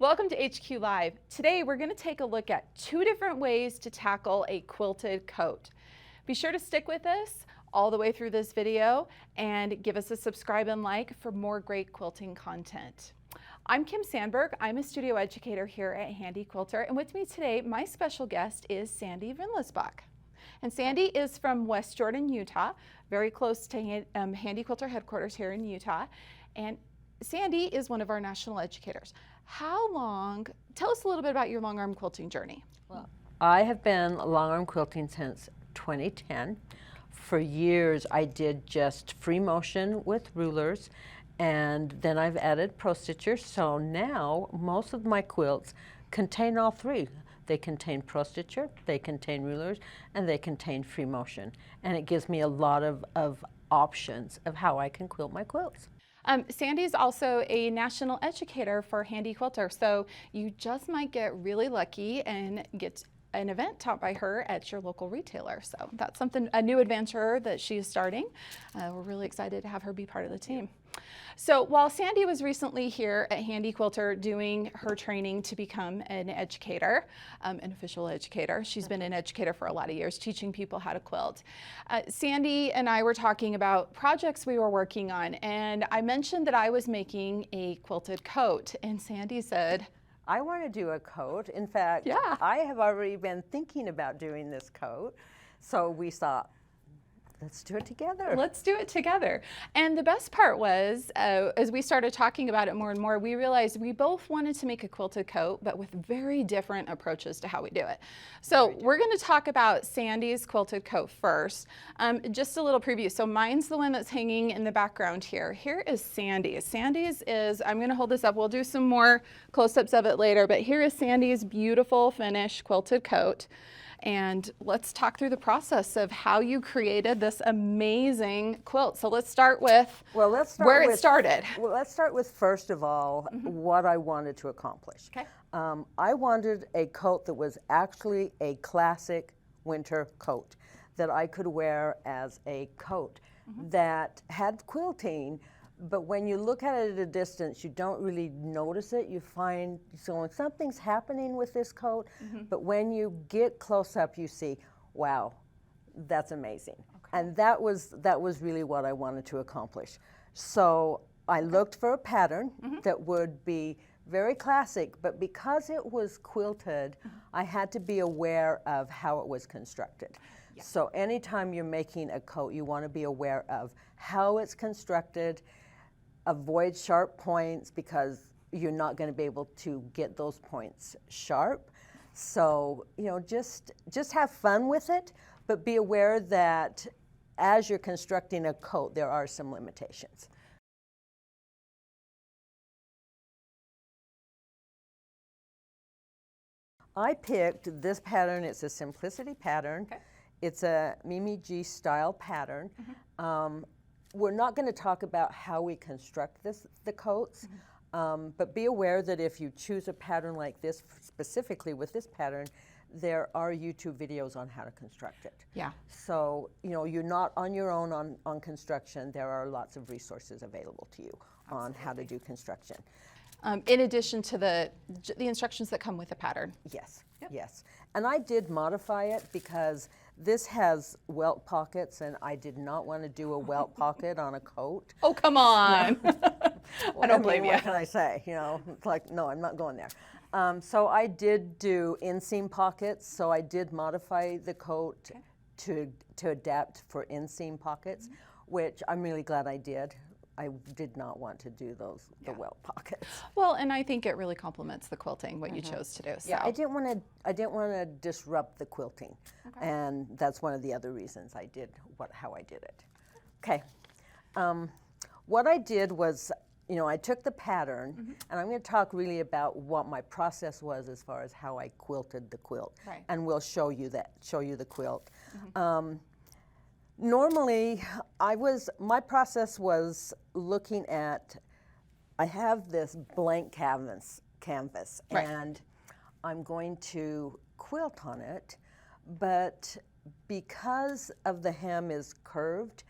Welcome to HQ Live. Today we're going to take a look at 2 different ways to tackle a quilted coat. Be sure to stick with us all the way through this video and give us a subscribe and like for more great quilting content. I'm Kim Sandberg. I'm a studio educator here at Handi Quilter, and with me today my special guest is Sandy Rindlesbach. And Sandy is from West Jordan, Utah, very close to Handi Quilter headquarters here in Utah. And Sandy is one of our national educators. Tell us a little bit about your long arm quilting journey. Well, I have been long arm quilting since 2010. For years I did just free motion with rulers, and then I've added pro stitchers. So now most of my quilts contain all 3. They contain pro stitcher, they contain rulers, and they contain free motion. And it gives me a lot of options of how I can quilt my quilts. Sandy is also a national educator for Handi Quilter, so you just might get really lucky and get an event taught by her at your local retailer. So that's a new adventure that she is starting. We're really excited to have her be part of the team. So while Sandy was recently here at Handi Quilter doing her training to become an educator, an official educator, she's been an educator for a lot of years, teaching people how to quilt. Sandy and I were talking about projects we were working on, and I mentioned that I was making a quilted coat, and Sandy said, I want to do a coat. In fact, yeah. I have already been thinking about doing this coat. So we thought, let's do it together. Let's do it together. And the best part was, as we started talking about it more and more, we realized we both wanted to make a quilted coat, but with very different approaches to how we do it. So we're going to talk about Sandy's quilted coat first. Just a little preview. So mine's the one that's hanging in the background here. Here is Sandy's. Sandy's is, I'm going to hold this up. We'll do some more close-ups of it later, but here is Sandy's beautiful finished quilted coat. And let's talk through the process of how you created this amazing quilt. So let's start with where it started. Well, let's start with, first of all, what I wanted to accomplish. Okay. I wanted a coat that was actually a classic winter coat that I could wear as a coat that had quilting. But when you look at it at a distance, you don't really notice it. You find, so when something's happening with this coat, but when you get close up, you see, wow, that's amazing. Okay. And that was really what I wanted to accomplish. So I looked for a pattern that would be very classic, but because it was quilted, I had to be aware of how it was constructed. Yeah. So anytime you're making a coat, you want to be aware of how it's constructed. Avoid sharp points because you're not going to be able to get those points sharp. So, you know, just have fun with it, but be aware that as you're constructing a coat, there are some limitations. I picked this pattern. It's a simplicity pattern. Okay. It's a Mimi G style pattern. We're not going to talk about how we construct the coats, but be aware that if you choose a pattern like this, specifically with this pattern, there are YouTube videos on how to construct it. Yeah. So, you know, you're not on your own on construction. There are lots of resources available to you on how to do construction. In addition to the instructions that come with the pattern. Yes, yes. And I did modify it because this has welt pockets, and I did not want to do a welt pocket on a coat. Oh, come on. I don't blame you. What can I say? You know, it's like, no, I'm not going there. So I did do inseam pockets, so I did modify the coat to adapt for inseam pockets, which I'm really glad I did. I did not want to do the welt pockets. Well, and I think it really complements the quilting, what you chose to do. So. Yeah, I didn't want to disrupt the quilting, and that's one of the other reasons I did how I did it. Okay, what I did was, you know, I took the pattern, and I'm going to talk really about what my process was as far as how I quilted the quilt, and we'll show you the quilt. Normally, my process was looking at, I have this blank canvas, and I'm going to quilt on it, but because of the hem is curved,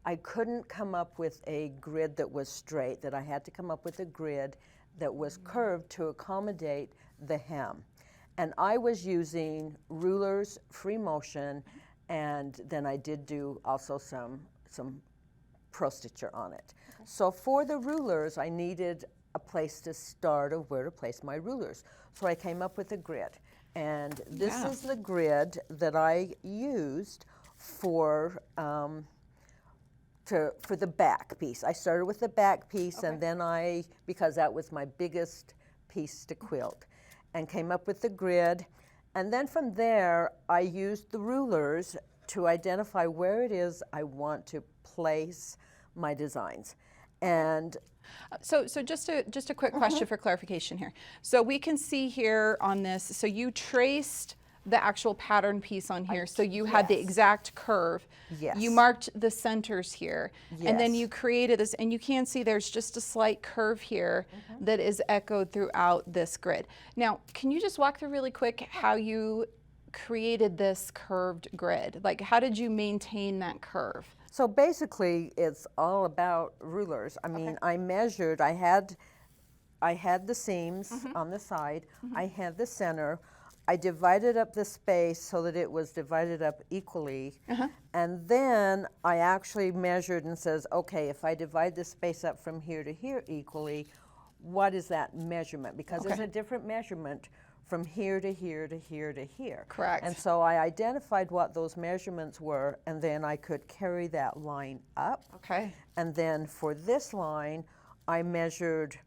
I couldn't come up with a grid that was straight, that I had to come up with a grid that was curved to accommodate the hem. And I was using rulers, free motion, and then I did do also some pro stitcher on it. Okay. So for the rulers, I needed a place to start of where to place my rulers. So I came up with a grid. And this is the grid that I used for the back piece. I started with the back piece, and then because that was my biggest piece to quilt, and came up with the grid. And then from there, I used the rulers to identify where it is I want to place my designs. And so just a quick question for clarification here. So we can see here on this, so you traced the actual pattern piece on here, so you had the exact curve. Yes. You marked the centers here, and then Yes. you created this, and you can see there's just a slight curve here that is echoed throughout this grid. Now, can you just walk through really quick how you created this curved grid? Like, how did you maintain that curve? so basically, it's all about rulers. I mean, I measured, I had the seams on the side, I had the center, I divided up the space so that it was divided up equally, and then I actually measured and says, okay, if I divide the space up from here to here equally, what is that measurement? Because there's a different measurement from here to here to here to here. Correct. And so I identified what those measurements were, and then I could carry that line up. Okay. And then for this line, I measured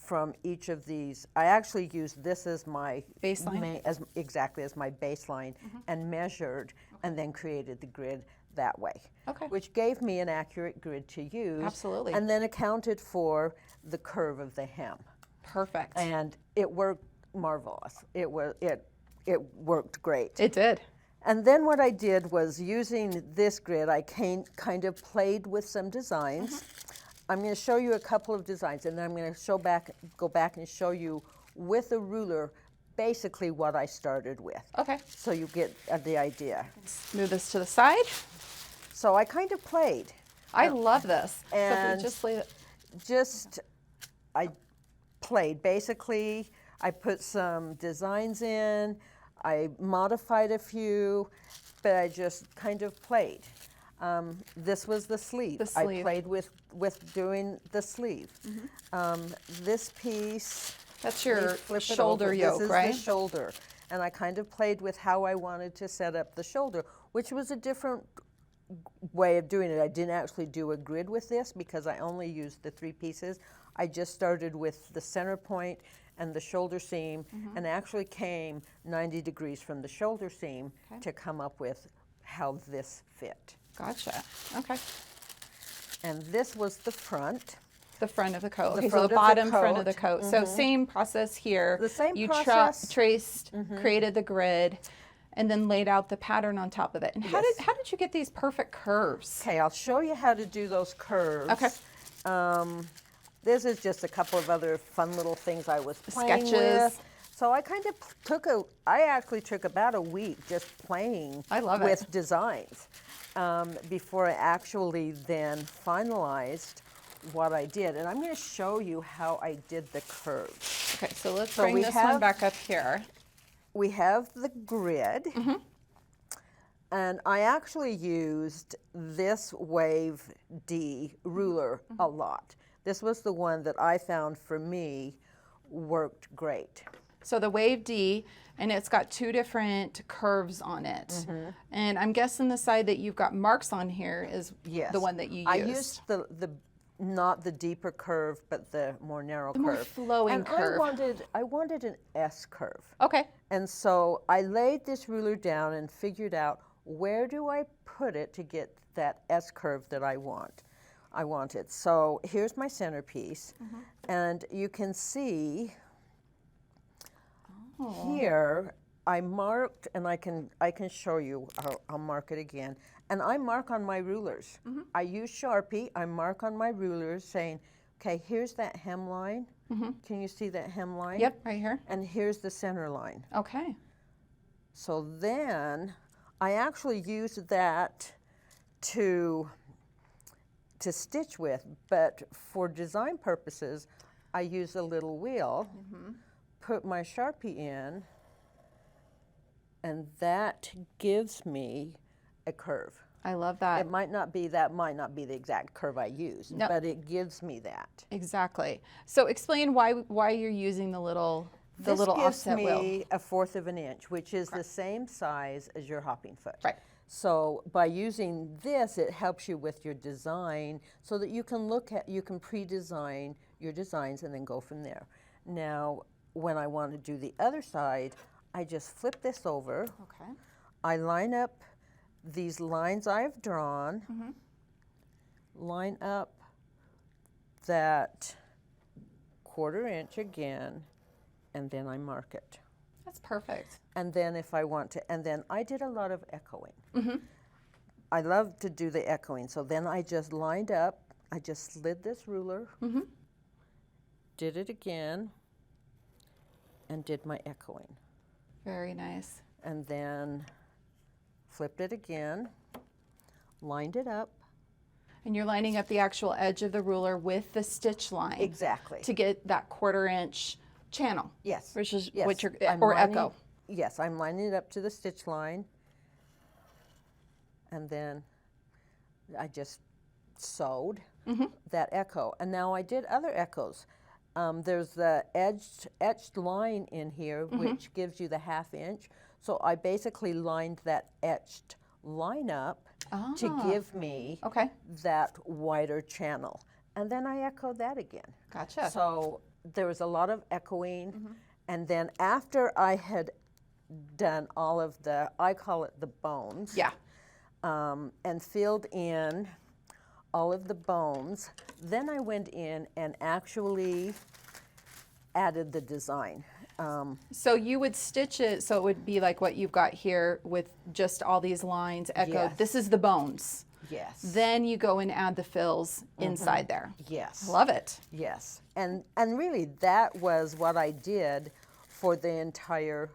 from each of these. I actually used this as my baseline, exactly as my baseline, and measured, and then created the grid that way. Okay. Which gave me an accurate grid to use. Absolutely. And then accounted for the curve of the hem. Perfect. And it worked marvelous. It worked great. It did. And then what I did was, using this grid, I kind of played with some designs. I'm going to show you a couple of designs, and then I'm going to go back and show you with a ruler basically what I started with. Okay. So you get the idea. Let's move this to the side. So I kind of played. I love this. And so if we I played. Basically, I put some designs in, I modified a few, but I just kind of played. This was the sleeve. The sleeve. I played with doing the sleeve. This piece, That's your flip it shoulder over. yoke, this is right? the shoulder. And I kind of played with how I wanted to set up the shoulder, which was a different way of doing it. I didn't actually do a grid with this because I only used the 3 pieces. I just started with the center point and the shoulder seam, and actually came 90 degrees from the shoulder seam to come up with how this fit. Gotcha. Okay. And this was the front. The front of the coat. The Okay, so front the of the bottom front of the coat. coat. So same process here. The same you process. Traced, created the grid, and then laid out the pattern on top of it. And how did you get these perfect curves? Okay, I'll show you how to do those curves. Okay. This is just a couple of other fun little things I was playing Sketches. with. So I kind of I actually took about a week just playing with designs before I actually then finalized what I did. And I'm going to show you how I did the curves. Okay, so let's bring this one back up here. We have the grid. And I actually used this Wave D ruler a lot. This was the one that I found for me worked great. So the Wave D, and it's got 2 different curves on it. And I'm guessing the side that you've got marks on here is the one that you used. I used the not the deeper curve, but the more narrow curve. More flowing curve. I wanted an S curve. Okay. And so I laid this ruler down and figured out, where do I put it to get that S curve that I wanted. So here's my centerpiece, and you can see here I marked, and I can show you. I'll mark it again, and I mark on my rulers. I use Sharpie. I mark on my rulers, saying, okay, here's that hem line. Can you see that hem line? Yep, right here. And here's the center line. Okay. So then I actually used that to stitch with, but for design purposes, I use a little wheel, put my Sharpie in, and that gives me a curve. I love that. It might not be the exact curve I use, No. but it gives me that. Exactly. So explain why you're using the little offset wheel. This gives me 1/4 of an inch, which is the same size as your hopping foot. Right. So by using this, it helps you with your design so that you can pre-design your designs and then go from there. Now, when I want to do the other side, I just flip this over. Okay. I line up these lines I've drawn, line up that 1/4 inch again, and then I mark it. That's perfect. And then if I want to, and then I did a lot of echoing. I love to do the echoing. So then I just lined up, I just slid this ruler, did it again, and did my echoing. Very nice. And then flipped it again, lined it up. And you're lining up the actual edge of the ruler with the stitch line. Exactly. To get that 1/4 inch channel. Yes. Which is Yes. what you're, I'm or lining- echo. Yes, I'm lining it up to the stitch line. And then I just sewed that echo. And now I did other echoes. There's the etched line in here, which gives you the 1/2 inch. So I basically lined that etched line up to give me that wider channel. And then I echoed that again. Gotcha. So there was a lot of echoing. And then after I had done all of the, I call it the bones. Yeah. And filled in all of the bones, then I went in and actually added the design. So you would stitch it so it would be like what you've got here with just all these lines echoed. Yes. This is the bones. Yes. Then you go and add the fills inside there. Yes. I love it. Yes. And really that was what I did for the entire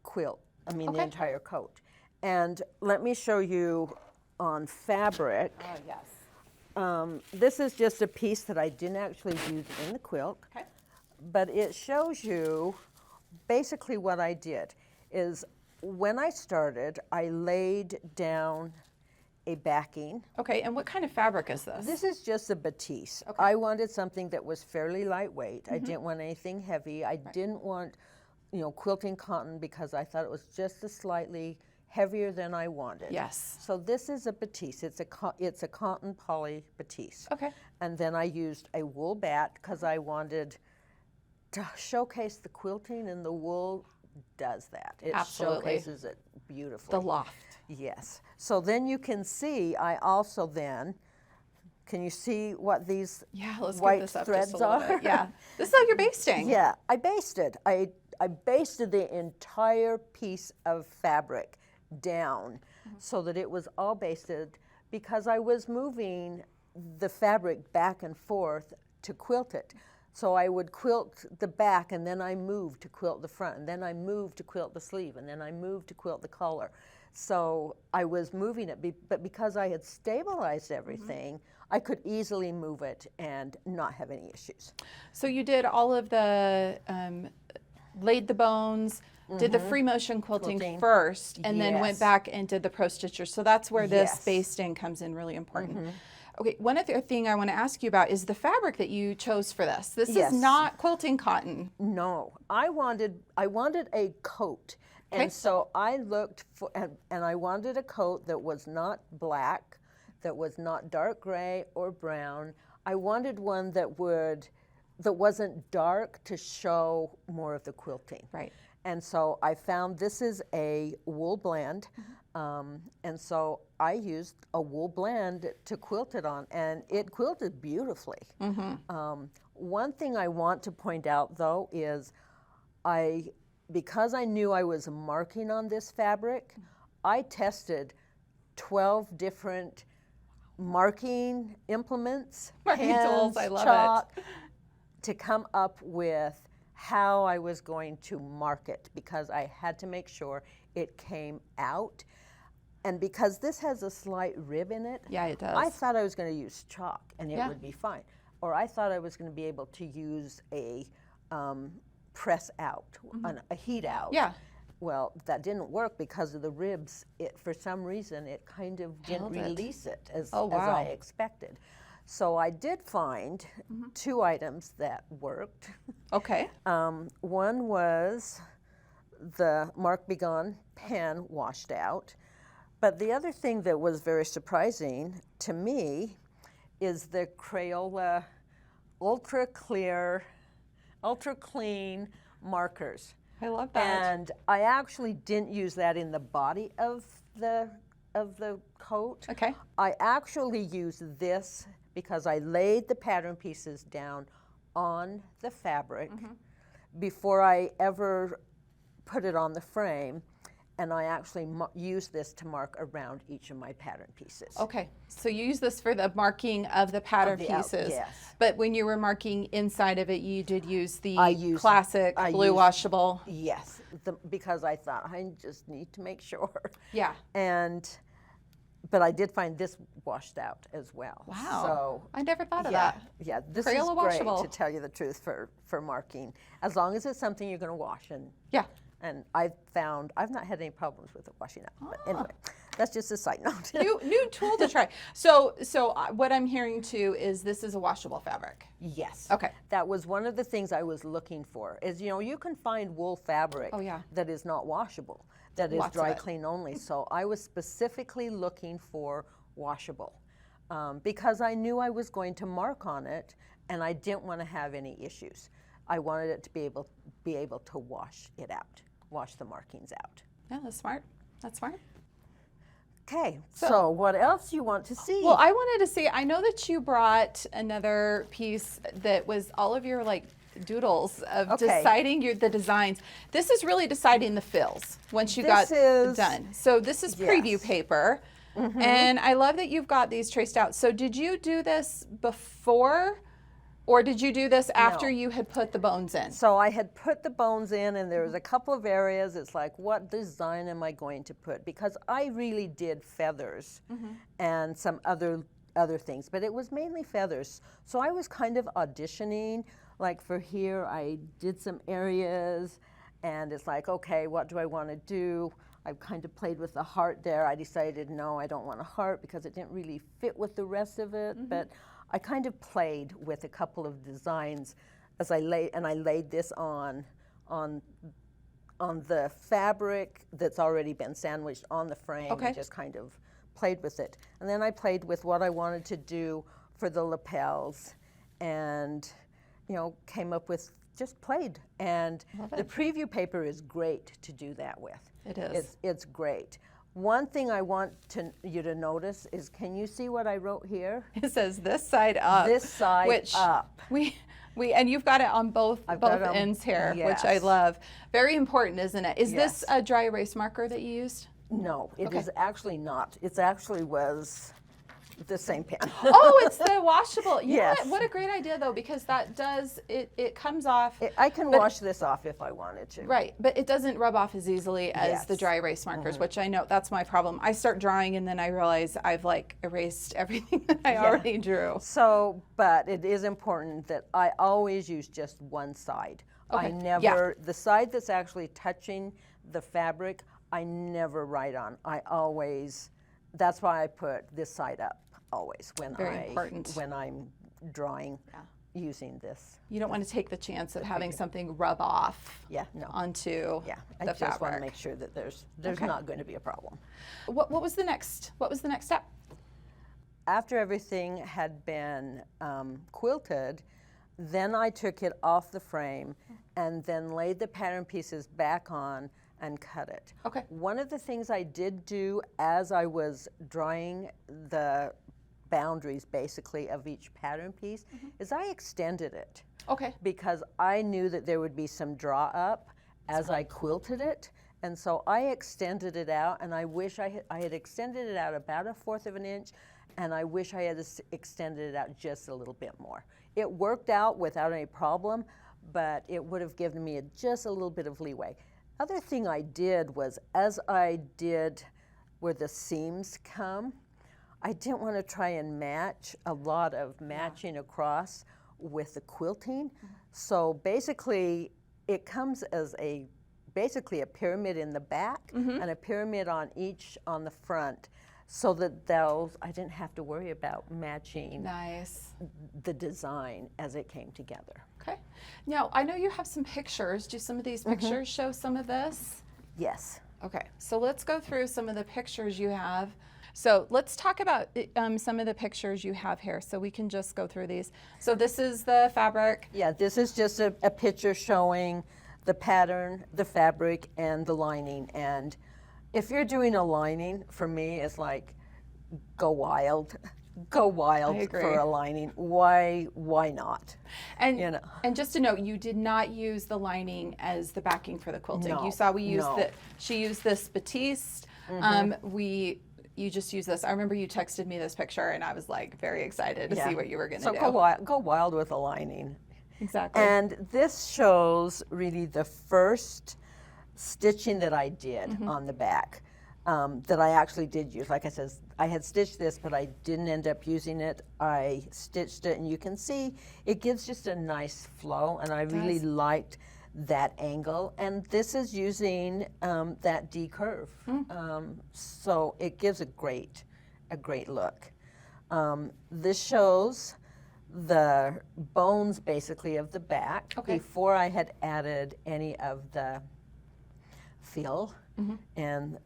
quilt. I mean the entire coat. And let me show you on fabric. Oh, yes. This is just a piece that I didn't actually use in the quilt. Okay. But it shows you basically what I did is when I started, I laid down a backing. Okay, and what kind of fabric is this? This is just a batiste. I wanted something that was fairly lightweight. I didn't want anything heavy. I didn't want, quilting cotton because I thought it was just a slightly heavier than I wanted. Yes. So this is a batiste. It's a cotton poly batiste. Okay. And then I used a wool bat because I wanted to showcase the quilting, and the wool does that. It Absolutely. showcases it beautifully. The loft. Yes. So then you can see, I also then, can you see what these Let's white get this up threads just a little are? bit. Yeah. This is how you're basting. Yeah, I basted. I basted the entire piece of fabric down so that it was all basted because I was moving the fabric back and forth to quilt it. So I would quilt the back and then I moved to quilt the front and then I moved to quilt the sleeve and then I moved to quilt the collar. So I was moving it, but because I had stabilized everything, I could easily move it and not have any issues. So you did all of the, laid the bones, did the free motion quilting first, and then went back and did the pro stitcher. So that's where this basting comes in really important. Okay, one other thing I want to ask you about is the fabric that you chose for this. This is not quilting cotton. No, I wanted a coat. And so I looked for, and I wanted a coat that was not black, that was not dark gray or brown. I wanted one that wasn't dark to show more of the quilting. Right. And so I found this is a wool blend. And so I used a wool blend to quilt it on, and it quilted beautifully. One thing I want to point out though is because I knew I was marking on this fabric, I tested 12 different marking implements, Marking tools, I love it. chalk, to come up with how I was going to mark it because I had to make sure it came out. And because this has a slight rib in it, Yeah, it does. I thought I was going to use chalk and it would be fine. or I thought I was going to be able to use a press out, a heat out. Yeah. Well, that didn't work because of the ribs. For some reason, it kind of didn't release it as I expected. So I did find 2 items that worked. Okay. One was the Mark Be Gone pen washed out. But the other thing that was very surprising to me is the Crayola ultra clean markers. I love that. And I actually didn't use that in the body of the coat. Okay. I actually used this because I laid the pattern pieces down on the fabric before I ever put it on the frame, and I actually used this to mark around each of my pattern pieces. Okay, so you use this for the marking of the pattern pieces. Yes. But when you were marking inside of it, you did use the classic blue washable. Yes, because I thought I just need to make sure. Yeah. But I did find this washed out as well. Wow. So I never thought of that. Yeah, this Crayola is great, washable. to tell you the truth, for marking, as long as it's something you're going to wash. Yeah. And I've not had any problems with it washing out. But anyway, that's just a side note. New tool to try. So what I'm hearing too is this is a washable fabric. Yes. Okay. That was one of the things I was looking for. Is you can find wool fabric that is not washable, that is dry clean only. So I was specifically looking for washable because I knew I was going to mark on it, and I didn't want to have any issues. I wanted it to be able to wash it out, wash the markings out. Yeah, that's smart. That's smart. Okay, so what else you want to see? Well, I wanted to see, I know that you brought another piece that was all of your doodles of deciding the designs. This is really deciding the fills once you got done. So this is preview paper. And I love that you've got these traced out. So did you do this before, or did you do this after you had put the bones in? So I had put the bones in, and there was a couple of areas. It's like, what design am I going to put? Because I really did feathers and some other things, but it was mainly feathers. So I was kind of auditioning. Like for here, I did some areas, and it's like, okay, what do I want to do? I kind of played with the heart there. I decided, no, I don't want a heart because it didn't really fit with the rest of it. But I kind of played with a couple of designs as I laid this on the fabric that's already been sandwiched on the frame, and just kind of played with it. And then I played with what I wanted to do for the lapels, and came up with, just played. And the preview paper is great to do that with. It is. It's great. One thing I want you to notice is, can you see what I wrote here? It says this side up. This side up. And you've got it on both ends here, which I love. Very important, isn't it? Is this a dry erase marker that you used? No, it is actually not. It actually was the same pen. Oh, it's the washable. You know what a great idea, though, because that does, it comes off. I can wash this off if I wanted to. Right, but it doesn't rub off as easily as the dry erase markers, which I know that's my problem. I start drawing and then I realize I've erased everything that I already drew. So, but it is important that I always use just one side. I never, the side that's actually touching the fabric, I never write on. I always, that's why I put this side up always when when I'm drawing using this. You don't want to take the chance of having something rub off onto the I just fabric. want to make sure that there's not going to be a problem. What was the next step? After everything had been quilted, then I took it off the frame and then laid the pattern pieces back on and cut it. Okay. One of the things I did do as I was drawing the boundaries basically of each pattern piece is I extended it. Okay. Because I knew that there would be some draw up as I quilted it, and so I extended it out, and I wish I had extended it out about 1/4 of an inch, and I wish I had extended it out just a little bit more. It worked out without any problem, but it would have given me just a little bit of leeway. Other thing I did was, as I did where the seams come, I didn't want to try and match a lot of matching across with the quilting. So basically, it comes as basically a pyramid in the back and a pyramid on the front, so that I didn't have to worry about matching Nice. the design as it came together. Okay. Now, I know you have some pictures. Do some of these pictures show some of this? Yes. Okay, so let's go through some of the pictures you have. So let's talk about some of the pictures you have here, so we can just go through these. So this is the fabric. Yeah, this is just a picture showing the pattern, the fabric, and the lining. And if you're doing a lining, for me, it's like, go wild. Go wild for a lining. Why not? And and just to note, you did not use the lining as the backing for the quilting. No, you saw we used she used this batiste. You just used this. I remember you texted me this picture, and I was like very excited to see what you were going to do. So go wild with a lining. Exactly. And this shows really the first stitching that I did on the back, that I actually did use. Like I said, I had stitched this, but I didn't end up using it. I stitched it, and you can see it gives just a nice flow, and I really liked that angle. And this is using that D curve, so it gives a great look. This shows the bones basically of the back before I had added any of the fill, and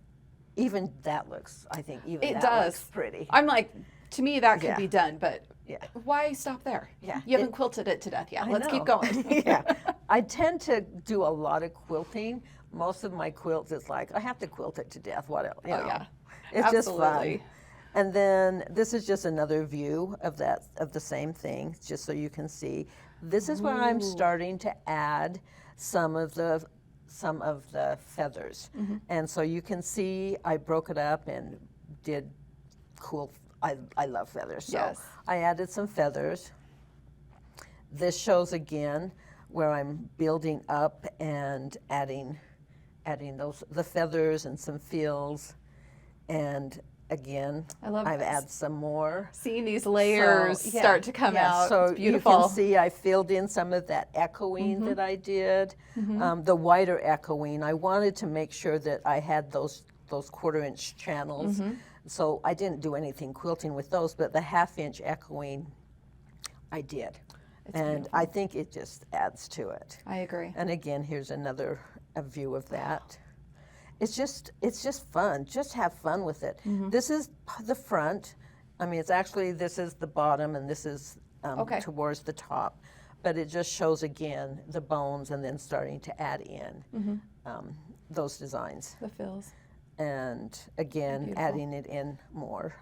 even that looks, I think even that looks pretty. I'm like, to me that could be done, but why stop there? Yeah. You haven't quilted it to death yet. Let's keep going. Yeah. I tend to do a lot of quilting. Most of my quilts, it's like, I have to quilt it to death. What else? You know? Yeah. It's Absolutely. just fun. And then this is just another view of the same thing, just so you can see. This is where I'm starting to add some of the feathers. And so you can see I broke it up and did cool, I love feathers. So I added some feathers. This shows again where I'm building up and adding the feathers and some fills. And again, I've added some more. Seeing these layers start to come out. So it's beautiful. You can see I filled in some of that echoing that I did, the wider echoing. I wanted to make sure that I had those 1/4-inch channels. So I didn't do anything quilting with those, but the 1/2-inch echoing I did. And I think it just adds to it. I agree. And again, here's another view of that. It's just fun. Just have fun with it. This is the front. I mean, this is the bottom, and this is towards the top. But it just shows again the bones, and then starting to add in those designs. The fills. And again, adding it in more.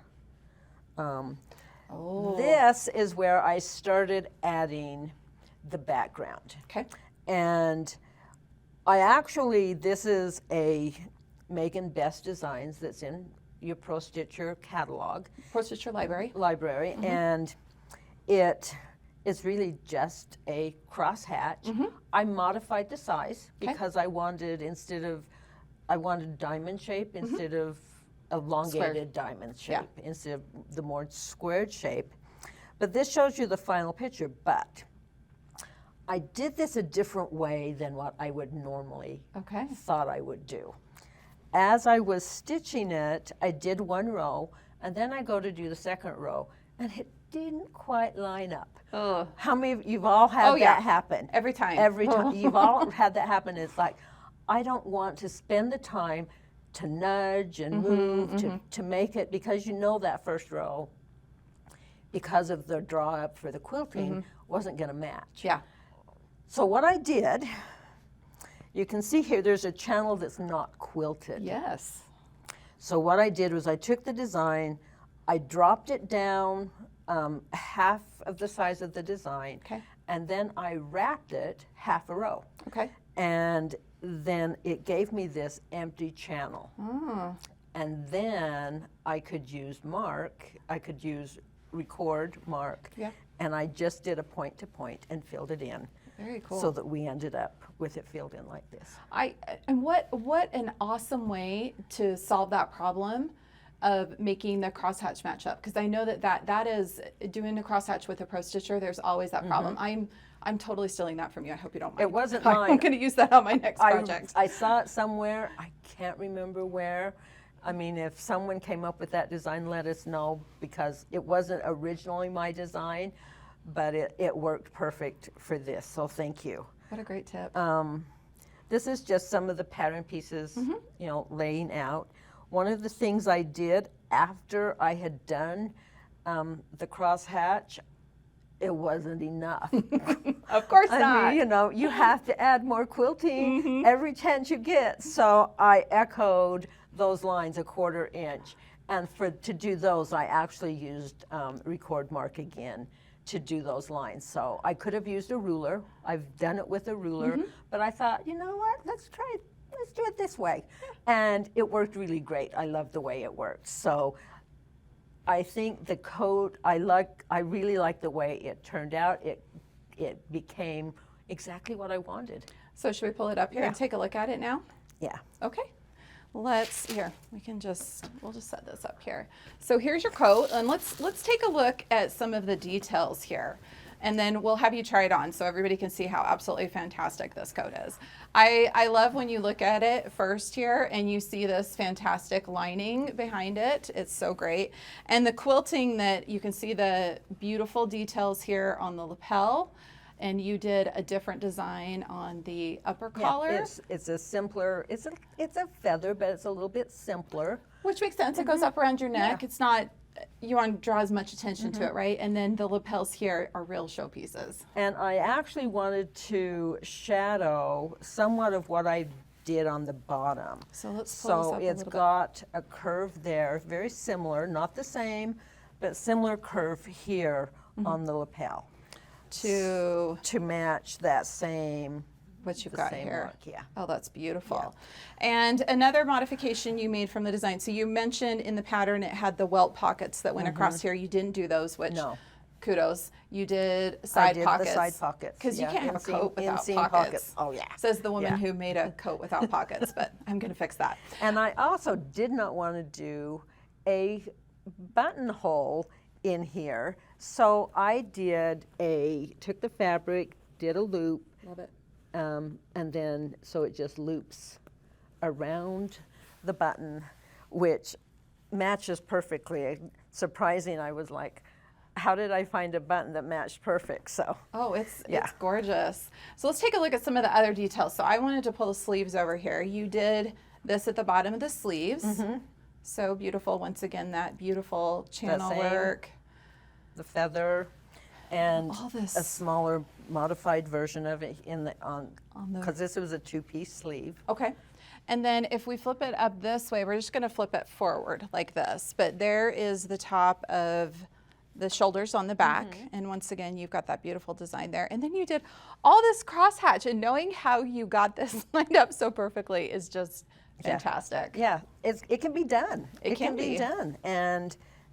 This is where I started adding the background. Okay. And this is a Megan Best Designs that's in your Pro Stitcher catalog. Pro Stitcher library. And it is really just a crosshatch. I modified the size because I wanted diamond shape instead of elongated diamond shape, instead of the more squared shape. But this shows you the final picture, but I did this a different way than what I would normally thought I would do. As I was stitching it, I did 1 row, and then I go to do the 2nd row, and it didn't quite line up. How many of you've all had that happen? Every time. Every time. You've all had that happen. It's like, I don't want to spend the time to nudge and move to make it, because that first row, because of the draw up for the quilting, wasn't going to match. Yeah. So what I did, you can see here, there's a channel that's not quilted. Yes. So what I did was I took the design, I dropped it down half of the size of the design, and then I wrapped it 1/2 a row. And then it gave me this empty channel. And then I could use record mark, and I just did a point to point and filled it in. Very cool. So that we ended up with it filled in like this. And what an awesome way to solve that problem. of making the crosshatch match up, because I know that is doing a crosshatch with a pro stitcher. There's always that problem. I'm totally stealing that from you. I hope you don't mind. It wasn't mine. I'm going to use that on my next project. I saw it somewhere. I can't remember where. I mean, if someone came up with that design, let us know, because it wasn't originally my design, but it worked perfect for this. So thank you. What a great tip. This is just some of the pattern pieces, you know, laying out. One of the things I did after I had done the crosshatch, it wasn't enough. Of course not. I mean, you know, you have to add more quilting every chance you get. So I echoed those lines 1/4 inch. And to do those, I actually used record mark again to do those lines. So I could have used a ruler. I've done it with a ruler, but I thought, you know what, let's try it. Let's do it this way. And it worked really great. I love the way it worked. So I think the coat, I really like the way it turned out. It became exactly what I wanted. So should we pull it up here and take a look at it now? Yeah. Okay. We'll just set this up here. So here's your coat, and let's take a look at some of the details here. And then we'll have you try it on so everybody can see how absolutely fantastic this coat is. I love when you look at it first here and you see this fantastic lining behind it. It's so great. And the quilting, that you can see the beautiful details here on the lapel. And you did a different design on the upper collar. Yeah, it's a simpler, it's a feather, but it's a little bit simpler. Which makes sense. It goes up around your neck. It's not, you want to draw as much attention to it, right? And then the lapels here are real showpieces. And I actually wanted to shadow somewhat of what I did on the bottom. So let's pull this up a little bit. So it's got a curve there, very similar, not the same, but similar curve here on the lapel. To match that same, what you've got here. Look, yeah. Oh, that's beautiful. Yeah. And another modification you made from the design. So you mentioned in the pattern it had the welt pockets that went across here. You didn't do those, which kudos. You did side pockets. I did the side pockets. Because you can't have a coat without Inseam pockets. Oh yeah. Says the woman who made a coat without pockets, but I'm going to fix that. And I also did not want to do a buttonhole in here. So I took the fabric, did a loop. Love it. And then, so it just loops around the button, which matches perfectly. Surprising, I was like, how did I find a button that matched perfect? So. Oh, it's gorgeous. So let's take a look at some of the other details. So I wanted to pull the sleeves over here. You did this at the bottom of the sleeves. So beautiful. Once again, that beautiful channel work. The feather, and all this. A smaller modified version of it because this was a 2-piece sleeve. Okay. And then if we flip it up this way, we're just going to flip it forward like this. But there is the top of the shoulders on the back. And once again, you've got that beautiful design there. And then you did all this crosshatch, and knowing how you got this lined up so perfectly is just fantastic. Yeah, it can be done. It can be done.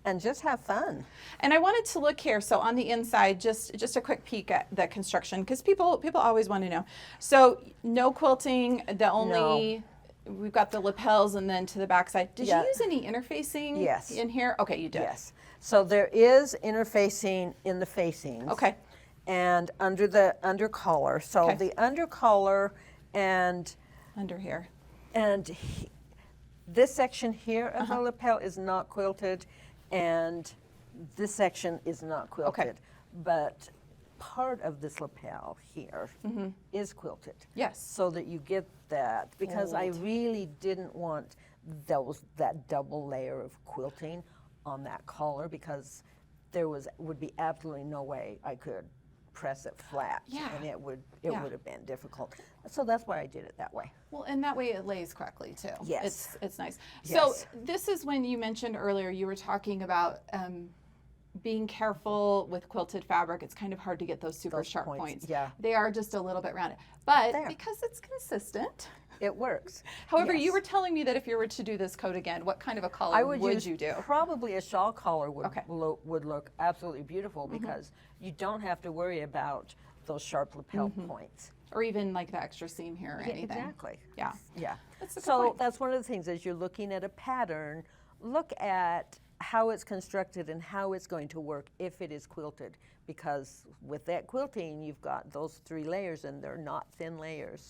And just have fun. And I wanted to look here. So on the inside, just a quick peek at the construction, because people always want to know. So no quilting. We've got the lapels, and then to the back side. Did you use any interfacing in here? Okay, you did. Yes. So there is interfacing in the facings. Okay. And under the under collar. So the under collar and under here. And this section here of the lapel is not quilted. And this section is not quilted, but part of this lapel here is quilted. Yes. So that you get that, because I really didn't want that double layer of quilting on that collar, because there would be absolutely no way I could press it flat, and it would have been difficult. So that's why I did it that way. Well, and that way it lays correctly too. Yes. It's nice. Yes. So this is when you mentioned earlier, you were talking about being careful with quilted fabric. It's kind of hard to get those super sharp points. Yeah. They are just a little bit rounded. But because it's consistent, it works. However, you were telling me that if you were to do this coat again, what kind of a collar would you do? Probably a shawl collar would look absolutely beautiful, because you don't have to worry about those sharp lapel points. Or even like the extra seam here or anything. Exactly. Yeah. Yeah. That's a good So point. that's one of the things, as you're looking at a pattern, look at how it's constructed and how it's going to work if it is quilted, because with that quilting you've got those 3 layers and they're not thin layers.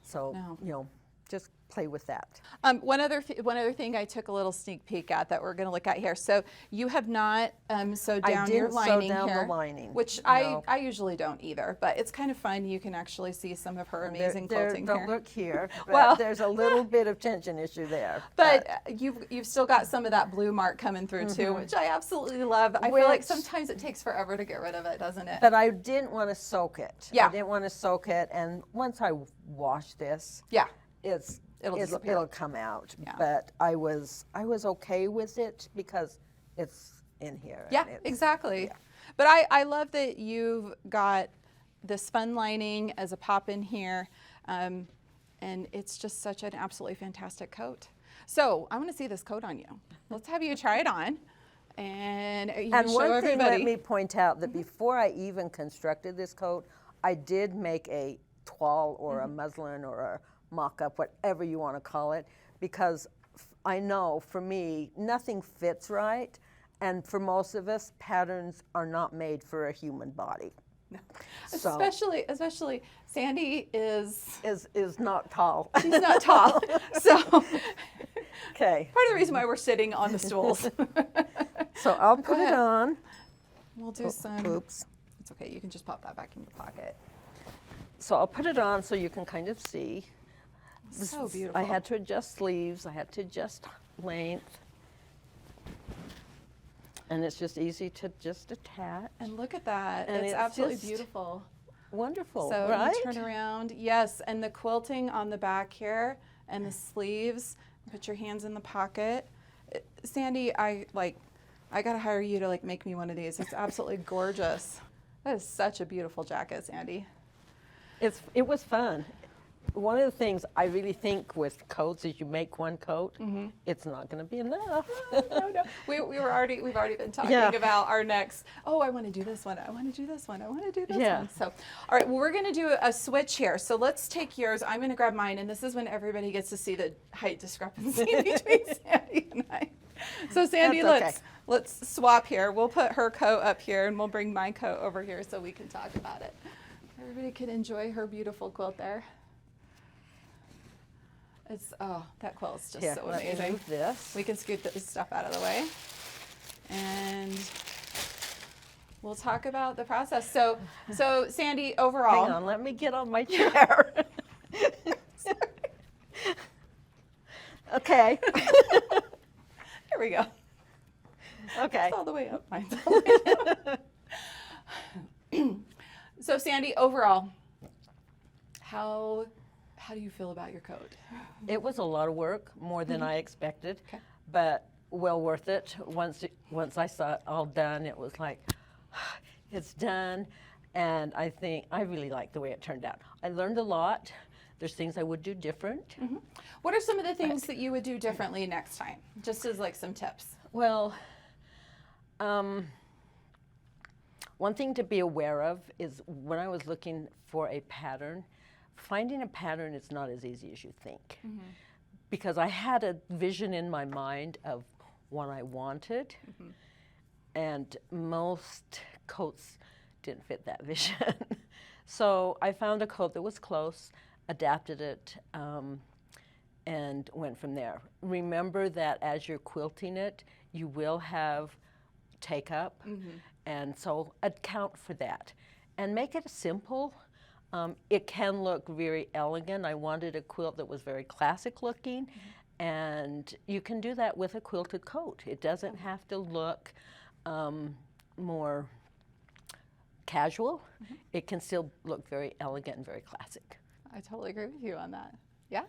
So, No. you know, just play with that. One other thing I took a little sneak peek at that we're going to look at here. So you have not sewed down your lining sew down here, the lining, which no. I usually don't either. But it's kind of fun. You can actually see some of her amazing There- quilting don't here. look here, but Well, there's a little bit of tension issue there. But you've still got some of that blue mark coming through too, which I absolutely love. I feel like Which- sometimes it takes forever to get rid of it, doesn't it? But I didn't want to soak it. Yeah. I didn't want to soak it, and once I wash this, Yeah. it'll disappear. come out. Yeah. But I was okay with it because it's in here. Yeah, and it's- exactly. yeah. But I love that you've got this fun lining as a pop in here, and it's just such an absolutely fantastic coat. So I want to see this coat on you. Let's have you try it on, and you can And show one thing, everybody. let me point out that before I even constructed this coat, I did make a toile or a muslin or a mock-up, whatever you want to call it, because I know for me, nothing fits right, and for most of us, patterns are not made for a human body. So, Especially Sandy is not tall. she's not tall, so Okay, part of the reason why we're sitting on the stools. so I'll put it ahead. on. We'll do some. Oops. It's okay. You can just pop that back in your pocket. So I'll put it on so you can kind of see. So beautiful. I had to adjust sleeves. I had to adjust length. And it's just easy to just attach. And look at that. And it's it's absolutely just beautiful. Wonderful, So right? you turn around. Yes, and the quilting on the back here and the sleeves. Put your hands in the pocket. Sandy, I got to hire you to make me one of these. It's absolutely gorgeous. That is such a beautiful jacket, Sandy. It was fun. One of the things I really think with coats is you make one coat, it's not going to be enough. No. We've already been talking Yeah. about our next. Oh, I want to do this one. I want to do this one. I want to do this Yeah. one. So, all right, well, we're going to do a switch here. So let's take yours. I'm going to grab mine, and this is when everybody gets to see the height discrepancy between Sandy and I. So Sandy, That's okay. let's swap here. We'll put her coat up here, and we'll bring my coat over here so we can talk about it. Everybody can enjoy her beautiful quilt there. That quilt is just Here, so let me amazing. move this. We can scoot this stuff out of the way. And we'll talk about the process. So Sandy, overall. Hang on, let me get on my chair. Okay. Here we go. Okay. It's all the way up. Mine's all the way down. So Sandy, overall, how do you feel about your coat? It was a lot of work, more than I expected, Okay. but well worth it. Once I saw it all done, it was like, it's done, and I think I really like the way it turned out. I learned a lot. There's things I would do different. What are some of the things that you would do differently next time? Just as some tips. Well, one thing to be aware of is when I was looking for a pattern, finding a pattern is not as easy as you think. Because I had a vision in my mind of what I wanted, and most coats didn't fit that vision. So I found a coat that was close, adapted it, and went from there. Remember that as you're quilting it, you will have take up, and so account for that. And make it simple. It can look very elegant. I wanted a quilt that was very classic looking, and you can do that with a quilted coat. It doesn't have to look more casual. It can still look very elegant and very classic. I totally agree with you on that. Yeah.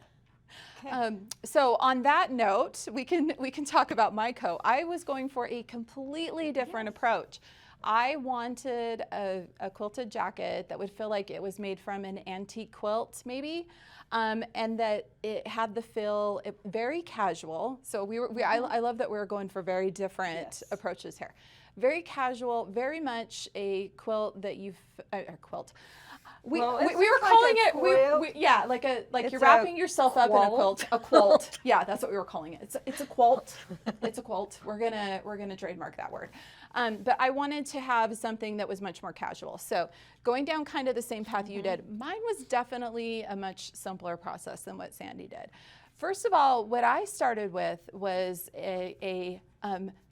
So on that note, we can talk about my coat. I was going for a completely different approach. I wanted a quilted jacket that would feel like it was made from an antique quilt, maybe, and that it had the feel very casual. So I love that we're going for very different approaches here. Very casual, very much a quilt that We Well, were is it like calling a it quilt? yeah, like It's you're a wrapping yourself up in a quilt? quilt. A quilt. Yeah, that's what we were calling it. It's a quilt. It's a quilt. We're gonna trademark that word. But I wanted to have something that was much more casual. So going down kind of the same path you did, mine was definitely a much simpler process than what Sandy did. First of all, what I started with was a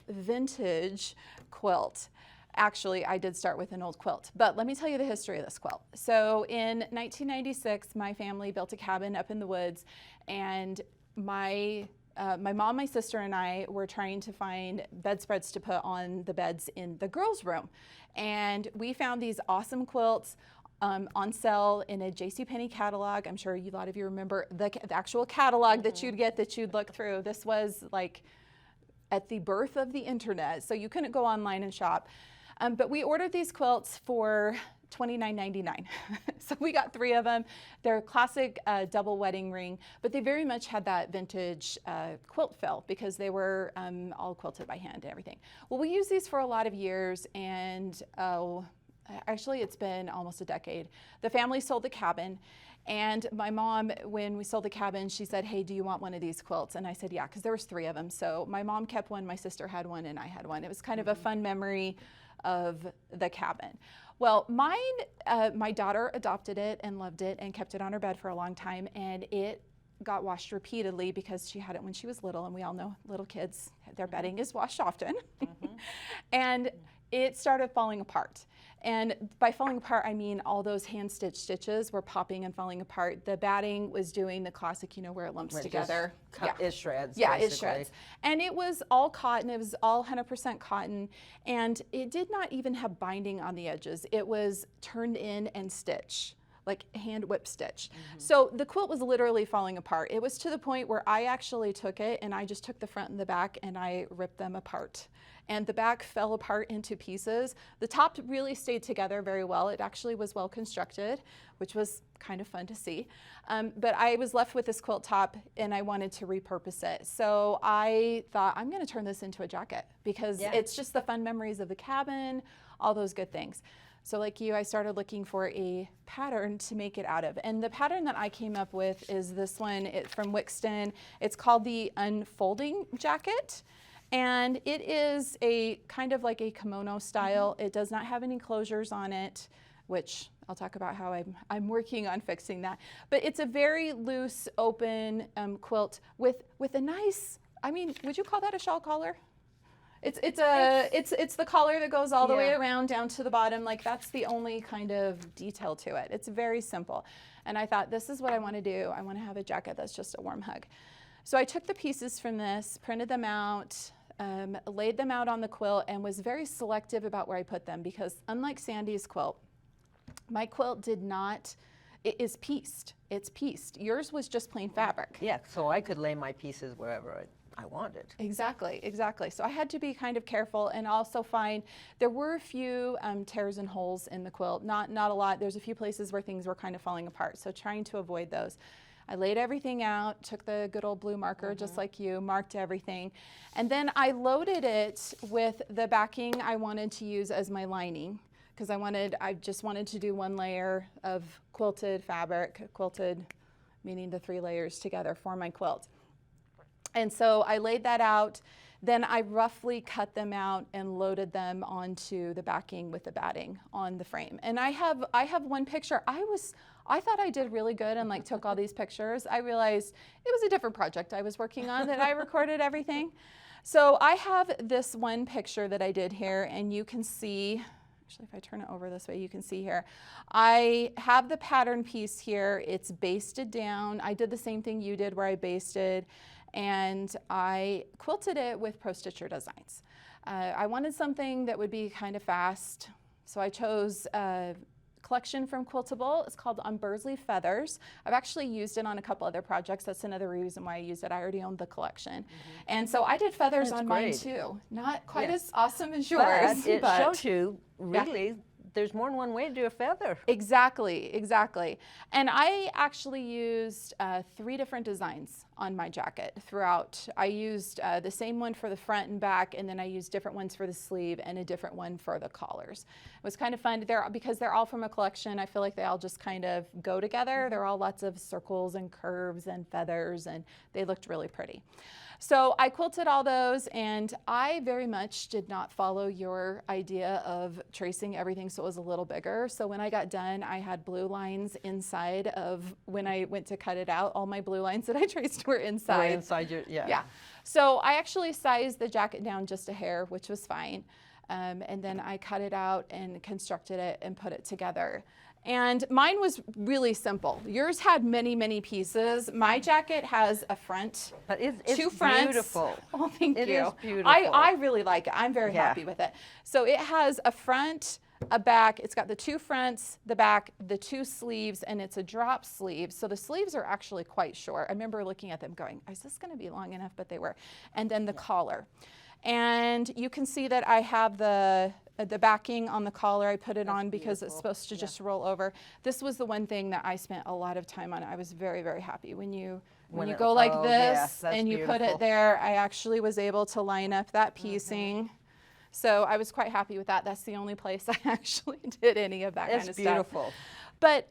vintage quilt. Actually, I did start with an old quilt, but let me tell you the history of this quilt. So in 1996, my family built a cabin up in the woods, and my mom, my sister, and I were trying to find bedspreads to put on the beds in the girls' room. And we found these awesome quilts on sale in a JCPenney catalog. I'm sure a lot of you remember the actual catalog that you'd get, that you'd look through. This was like at the birth of the internet, so you couldn't go online and shop. But we ordered these quilts for $29.99. So we got 3 of them. They're classic double wedding ring, but they very much had that vintage quilt feel because they were all quilted by hand and everything. Well, we used these for a lot of years, and actually it's been almost a decade. The family sold the cabin, and my mom, when we sold the cabin, she said, hey, do you want one of these quilts? And I said, yeah, because there was 3 of them. So my mom kept one, my sister had one, and I had one. It was kind of a fun memory of the cabin. Well, mine, my daughter adopted it and loved it and kept it on her bed for a long time, and it got washed repeatedly because she had it when she was little, and we all know little kids, their bedding is washed often. And it started falling apart. And by falling apart, I mean all those hand-stitched stitches were popping and falling apart. The batting was doing the classic, you know, where it lumps together. It shreds, yeah, basically. it shreds. And it was all cotton. It was all 100% cotton. And it did not even have binding on the edges. It was turned in and stitched, like hand whip stitch. So the quilt was literally falling apart. It was to the point where I actually took it and I just took the front and the back and I ripped them apart. And the back fell apart into pieces. The top really stayed together very well. It actually was well constructed, which was kind of fun to see. But I was left with this quilt top and I wanted to repurpose it. So I thought, I'm gonna turn this into a jacket because it's just the fun memories of the cabin, all those good things. So like you, I started looking for a pattern to make it out of. And the pattern that I came up with is this one from Wixton. It's called the Unfolding Jacket. And it is a kind of like a kimono style. It does not have any closures on it, which I'll talk about how I'm working on fixing that. But it's a very loose, open quilt with a nice, I mean, would you call that a shawl collar? It's the collar that goes all the way around down to the bottom. Like that's the only kind of detail to it. It's very simple. And I thought, this is what I want to do. I want to have a jacket that's just a warm hug. So I took the pieces from this, printed them out, laid them out on the quilt, and was very selective about where I put them because unlike Sandy's quilt, my quilt did not, it is pieced. It's pieced. Yours was just plain fabric. Yeah, so I could lay my pieces wherever I wanted. Exactly, exactly. So I had to be kind of careful and also find, there were a few tears and holes in the quilt, not a lot. There's a few places where things were kind of falling apart, so trying to avoid those. I laid everything out, took the good old blue marker, just like you, marked everything. And then I loaded it with the backing I wanted to use as my lining because I just wanted to do 1 layer of quilted fabric, quilted meaning the 3 layers together for my quilt. And so I laid that out. Then I roughly cut them out and loaded them onto the backing with the batting on the frame. And I have one picture. I thought I did really good and like took all these pictures. I realized it was a different project I was working on that I recorded everything. So I have this one picture that I did here, and you can see, actually if I turn it over this way, you can see here. I have the pattern piece here. It's basted down. I did the same thing you did where I basted, and I quilted it with Pro Stitcher designs. I wanted something that would be kind of fast, so I chose a collection from Quiltable. It's called On Bursley Feathers. I've actually used it on a couple other projects. That's another reason why I used it. I already owned the collection. And so I did feathers on mine too. Not quite as awesome as yours. But it shows you really there's more than one way to do a feather. Exactly, exactly. And I actually used 3 different designs on my jacket throughout. I used the same one for the front and back, and then I used different ones for the sleeve and a different one for the collars. It was kind of fun because they're all from a collection. I feel like they all just kind of go together. They're all lots of circles and curves and feathers, and they looked really pretty. So I quilted all those, and I very much did not follow your idea of tracing everything so it was a little bigger. So when I got done, I had blue lines inside of, when I went to cut it out, all my blue lines that I traced were inside. Right inside your, yeah. Yeah. So I actually sized the jacket down just a hair, which was fine. And then I cut it out and constructed it and put it together. And mine was really simple. Yours had many, many pieces. My jacket has a front, But it's 2 fronts. beautiful. Oh, thank you. It is beautiful. I really like it. I'm very Yeah. happy with it. So it has a front, a back. It's got the 2 fronts, the back, the 2 sleeves, and it's a drop sleeve. So the sleeves are actually quite short. I remember looking at them going, is this going to be long enough? But they were. And then the collar. And you can see that I have the backing on the collar. I put it on because it's supposed to just roll over. This was the one thing that I spent a lot of time on. I was very, very happy when you go like this yes, and you put beautiful. it there. I actually was able to line up that piecing. So I was quite happy with that. That's the only place I actually did any of that kind of It's stuff. beautiful. But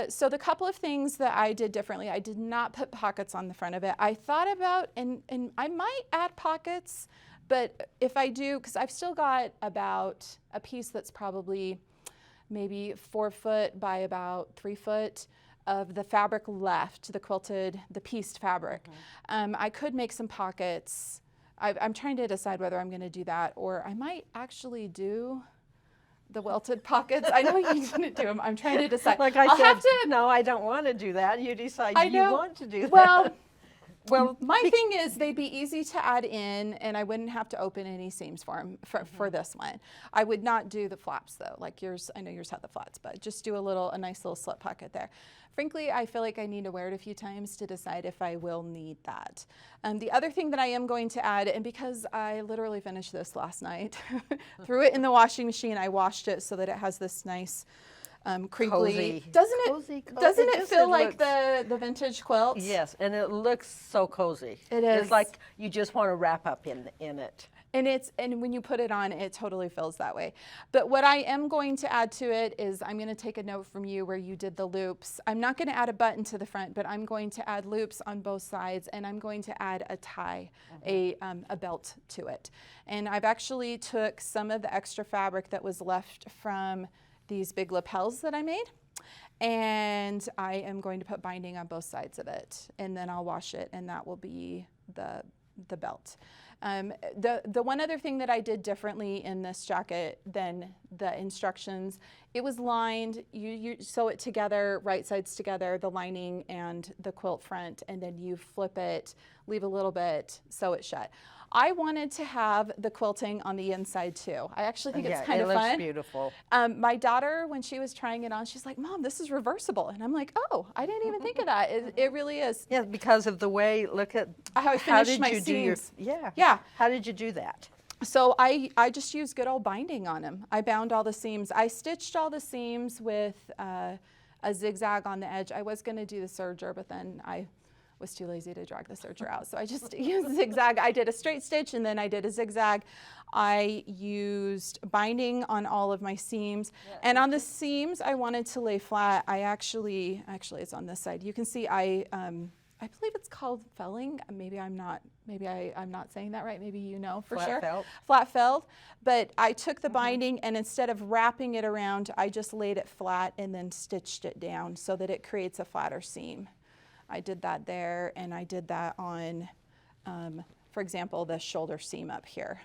so the couple of things that I did differently, I did not put pockets on the front of it. I thought about, and I might add pockets, but if I do, because I've still got about a piece that's probably maybe 4 foot by about 3 foot of the fabric left, the quilted, the pieced fabric. I could make some pockets. I'm trying to decide whether I'm going to do that, or I might actually do the welted pockets. I know you didn't do them. I'm trying to decide. Like I I'll said, have to, no, I don't want to do that. You decide I you know. want to do that. Well, my thing is they'd be easy to add in, and I wouldn't have to open any seams for them for this one. I would not do the flaps though, like yours. I know yours had the flats, but just do a nice little slip pocket there. Frankly, I feel like I need to wear it a few times to decide if I will need that. The other thing that I am going to add, and because I literally finished this last night, threw it in the washing machine, I washed it so that it has this nice crinkly. Cozy. Doesn't it feel like the vintage quilt? Yes, and it looks so cozy. It is. It's like you just want to wrap up in it. And when you put it on, it totally feels that way. But what I am going to add to it is I'm going to take a note from you where you did the loops. I'm not going to add a button to the front, but I'm going to add loops on both sides, and I'm going to add a tie, a belt to it. And I've actually took some of the extra fabric that was left from these big lapels that I made, and I am going to put binding on both sides of it, and then I'll wash it, and that will be the belt. The one other thing that I did differently in this jacket than the instructions, it was lined. You sew it together, right sides together, the lining and the quilt front, and then you flip it, leave a little bit, sew it shut. I wanted to have the quilting on the inside too. I actually think it's kind of fun. It looks beautiful. My daughter, when she was trying it on, she's like, "Mom, this is reversible." And I'm like, "Oh, I didn't even think of that. It really is." Yeah, because of the way, look at How I finished my seams. Yeah. How did you do that? So I just used good old binding on them. I bound all the seams. I stitched all the seams with a zigzag on the edge. I was going to do the serger, but then I was too lazy to drag the serger out. So I just used zigzag. I did a straight stitch and then I did a zigzag. I used binding on all of my seams. And on the seams I wanted to lay flat. I actually it's on this side. You can see I believe it's called felling. Maybe I'm not saying that right. Maybe you know for sure. Felt. Flat felled. But I took the binding and instead of wrapping it around, I just laid it flat and then stitched it down so that it creates a flatter seam. I did that there, and I did that on, for example, the shoulder seam up here.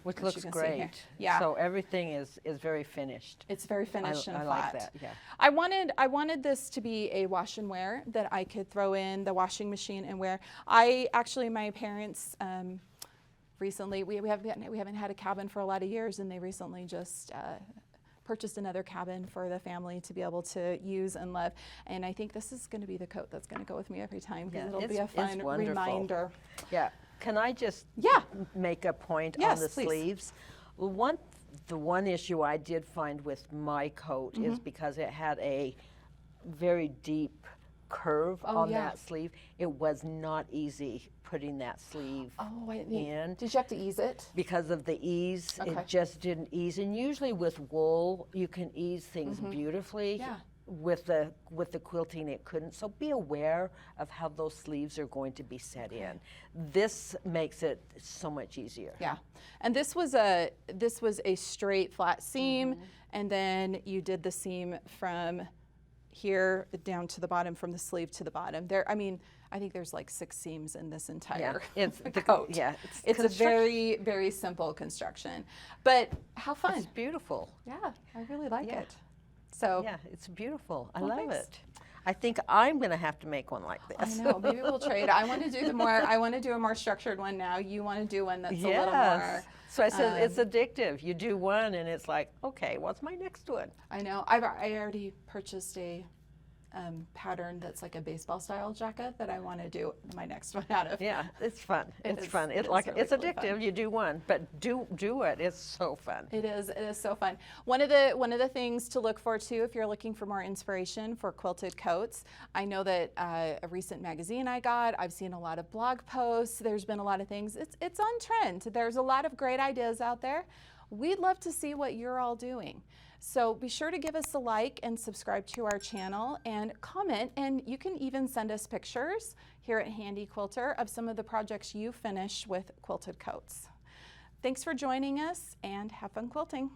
Which looks great. Yeah. So everything is very finished. It's very finished and I flat. like that, yeah. I wanted this to be a wash and wear that I could throw in the washing machine and wear. My parents recently, we haven't had a cabin for a lot of years, and they recently just purchased another cabin for the family to be able to use and love. And I think this is going to be the coat that's going to go with me every time because it'll be a fun reminder. Yeah. Can I just make a point on the please. sleeves? The one issue I did find with my coat is because it had a very deep curve on that sleeve. It was not easy putting that sleeve in. Did you have to ease it? Because of the ease, it just didn't ease. And usually with wool, you can ease things beautifully. Yeah. With the quilting, it couldn't. So be aware of how those sleeves are going to be set in. This makes it so much easier. Yeah, and this was a straight flat seam, and then you did the seam from here down to the bottom, from the sleeve to the bottom. There, I mean, I think there's like 6 seams in this entire coat. Yeah, it's a very, very simple construction, but how fun! It's beautiful. Yeah, I really like it. So yeah, it's beautiful. I love it. I think I'm going to have to make one like this. I know. Maybe we'll trade. I want to do I want to do a more structured one now. You want to do one that's a little more. So I said it's addictive. You do one, and it's like, okay, what's my next one? I know. I already purchased a pattern that's like a baseball style jacket that I want to do my next one out of. Yeah, it's fun. It's fun. It's addictive. Really, you do one, but do it. It's so fun. It is. It is so fun. One of the things to look for too, if you're looking for more inspiration for quilted coats, I know that a recent magazine I got, I've seen a lot of blog posts. There's been a lot of things. It's on trend. There's a lot of great ideas out there. We'd love to see what you're all doing. So be sure to give us a like and subscribe to our channel and comment, and you can even send us pictures here at Handi Quilter of some of the projects you finished with quilted coats. Thanks for joining us, and have fun quilting.